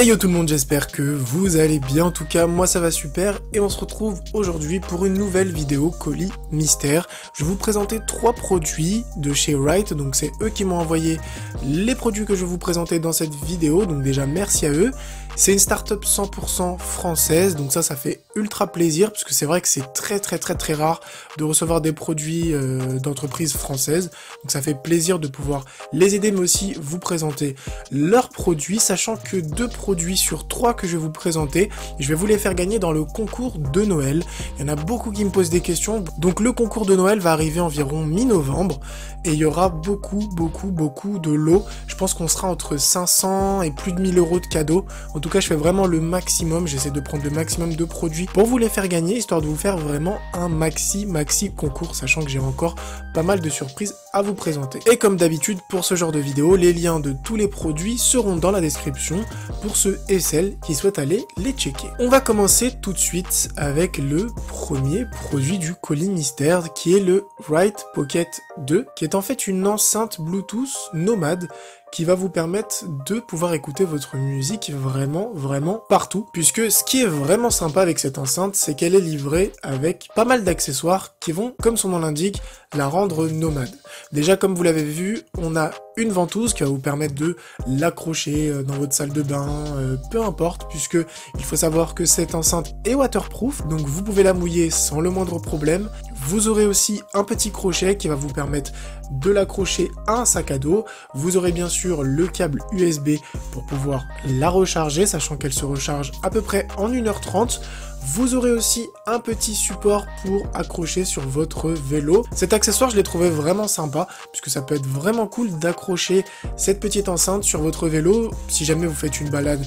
Hey yo tout le monde, j'espère que vous allez bien, en tout cas moi ça va super et on se retrouve aujourd'hui pour une nouvelle vidéo colis mystère. Je vais vous présenter 3 produits de chez Wright, donc c'est eux qui m'ont envoyé les produits que je vais vous présenter dans cette vidéo, donc déjà merci à eux. C'est une startup 100% française, donc ça fait ultra plaisir parce que c'est vrai que c'est très rare de recevoir des produits d'entreprises françaises, donc ça fait plaisir de pouvoir les aider mais aussi vous présenter leurs produits, sachant que 2 produits sur 3 que je vais vous présenter, je vais vous les faire gagner dans le concours de Noël. Il y en a beaucoup qui me posent des questions, donc le concours de Noël va arriver environ mi-novembre et il y aura beaucoup de lots. Je pense qu'on sera entre 500 et plus de 1000 euros de cadeaux. En tout cas, je fais vraiment le maximum, j'essaie de prendre le maximum de produits pour vous les faire gagner, histoire de vous faire vraiment un maxi concours, sachant que j'ai encore pas mal de surprises à vous présenter. Et comme d'habitude, pour ce genre de vidéo, les liens de tous les produits seront dans la description pour ceux et celles qui souhaitent aller les checker. On va commencer tout de suite avec le premier produit du colis mystère, qui est le Wright Pocket 2, qui est en fait une enceinte Bluetooth nomade qui va vous permettre de pouvoir écouter votre musique vraiment partout, puisque ce qui est vraiment sympa avec cette enceinte, c'est qu'elle est livrée avec pas mal d'accessoires qui vont, comme son nom l'indique, la rendre nomade. Déjà, comme vous l'avez vu, on a une ventouse qui va vous permettre de l'accrocher dans votre salle de bain, peu importe, puisque il faut savoir que cette enceinte est waterproof, donc vous pouvez la mouiller sans le moindre problème. Vous aurez aussi un petit crochet qui va vous permettre de l'accrocher à un sac à dos. Vous aurez bien sûr le câble USB pour pouvoir la recharger, sachant qu'elle se recharge à peu près en 1h30. Vous aurez aussi un petit support pour accrocher sur votre vélo. Cet accessoire, je l'ai trouvé vraiment sympa, puisque ça peut être vraiment cool d'accrocher cette petite enceinte sur votre vélo, si jamais vous faites une balade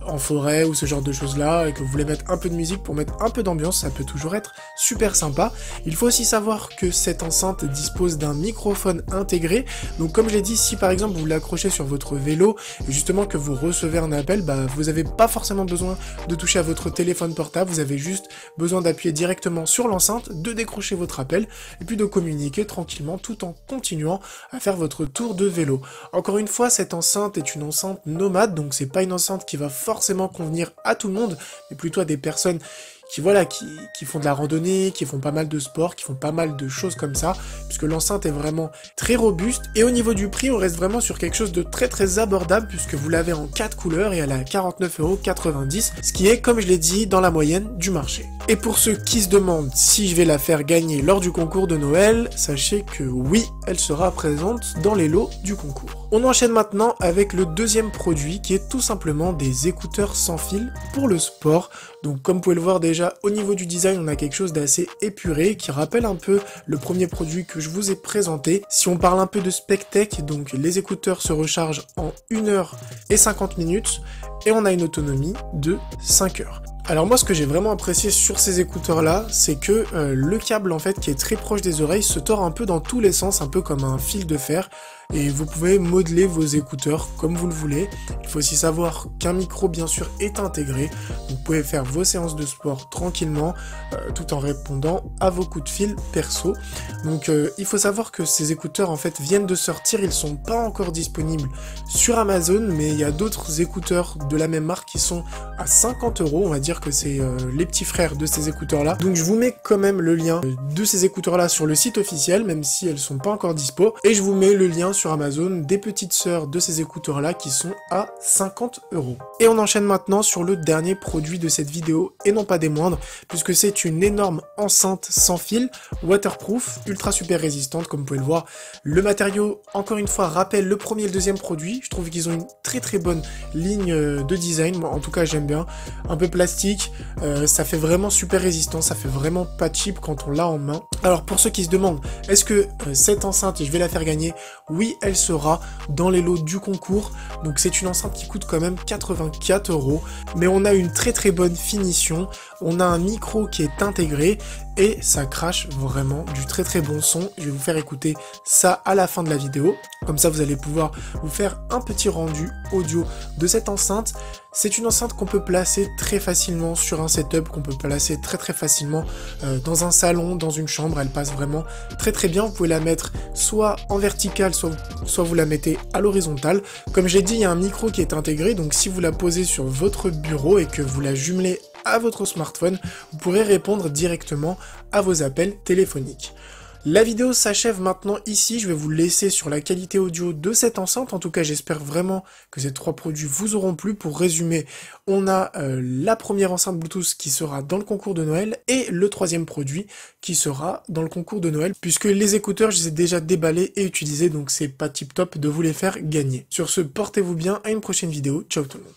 en forêt ou ce genre de choses là, et que vous voulez mettre un peu de musique pour mettre un peu d'ambiance, ça peut toujours être super sympa. Il faut aussi savoir que cette enceinte dispose d'un microphone intégré, donc comme je l'ai dit, si par exemple vous l'accrochez sur votre vélo, et justement que vous recevez un appel, vous n'avez pas forcément besoin de toucher à votre téléphone portable, vous avez juste besoin d'appuyer directement sur l'enceinte, de décrocher votre appel, et puis de communiquer tranquillement tout en continuant à faire votre tour de vélo. Encore une fois, cette enceinte est une enceinte nomade, donc c'est pas une enceinte qui va forcément convenir à tout le monde, mais plutôt à des personnes qui font de la randonnée, qui font pas mal de sport, qui font pas mal de choses comme ça, puisque l'enceinte est vraiment très robuste. Et au niveau du prix, on reste vraiment sur quelque chose de très abordable, puisque vous l'avez en 4 couleurs et elle est à 49,90 €, ce qui est, comme je l'ai dit, dans la moyenne du marché. Et pour ceux qui se demandent si je vais la faire gagner lors du concours de Noël, sachez que oui, elle sera présente dans les lots du concours. On enchaîne maintenant avec le deuxième produit, qui est tout simplement des écouteurs sans fil pour le sport. Donc comme vous pouvez le voir déjà, au niveau du design, on a quelque chose d'assez épuré, qui rappelle un peu le premier produit que je vous ai présenté. Si on parle un peu de spec tech, donc les écouteurs se rechargent en 1h50 et on a une autonomie de 5 heures. Alors moi, ce que j'ai vraiment apprécié sur ces écouteurs là, c'est que le câble en fait qui est très proche des oreilles se tord un peu dans tous les sens, un peu comme un fil de fer, et vous pouvez modeler vos écouteurs comme vous le voulez. Il faut aussi savoir qu'un micro bien sûr est intégré, vous pouvez faire vos séances de sport tranquillement tout en répondant à vos coups de fil perso. Donc il faut savoir que ces écouteurs en fait viennent de sortir, ils sont pas encore disponibles sur Amazon, mais il y a d'autres écouteurs de la même marque qui sont à 50 €, on va dire que c'est les petits frères de ces écouteurs là. Donc je vous mets quand même le lien de ces écouteurs là sur le site officiel, même si elles sont pas encore dispo, et je vous mets le lien sur Amazon des petites sœurs de ces écouteurs là qui sont à 50 €. Et on enchaîne maintenant sur le dernier produit de cette vidéo, et non pas des moindres, puisque c'est une énorme enceinte sans fil, waterproof, ultra super résistante comme vous pouvez le voir. Le matériau, encore une fois, rappelle le premier et le deuxième produit. Je trouve qu'ils ont une très bonne ligne de design, moi en tout cas j'aime bien, un peu plastique, ça fait vraiment super résistant, ça fait vraiment pas cheap quand on l'a en main. Alors pour ceux qui se demandent, est-ce que cette enceinte, je vais la faire gagner? Oui, elle sera dans les lots du concours, donc c'est une enceinte qui coûte quand même 84 €, mais on a une très bonne finition, on a un micro qui est intégré, et ça crache vraiment du très bon son. Je vais vous faire écouter ça à la fin de la vidéo, comme ça vous allez pouvoir vous faire un petit rendu audio de cette enceinte. C'est une enceinte qu'on peut placer très facilement sur un setup, qu'on peut placer très facilement dans un salon, dans une chambre. Elle passe vraiment très bien. Vous pouvez la mettre soit en verticale, soit vous la mettez à l'horizontale. Comme j'ai dit, il y a un micro qui est intégré, donc si vous la posez sur votre bureau et que vous la jumelez à votre smartphone, vous pourrez répondre directement à vos appels téléphoniques. La vidéo s'achève maintenant ici, je vais vous laisser sur la qualité audio de cette enceinte. En tout cas, j'espère vraiment que ces 3 produits vous auront plu. Pour résumer, on a la première enceinte Bluetooth qui sera dans le concours de Noël et le 3e produit qui sera dans le concours de Noël, puisque les écouteurs, je les ai déjà déballés et utilisés, donc c'est pas tip top de vous les faire gagner. Sur ce, portez-vous bien, à une prochaine vidéo. Ciao tout le monde.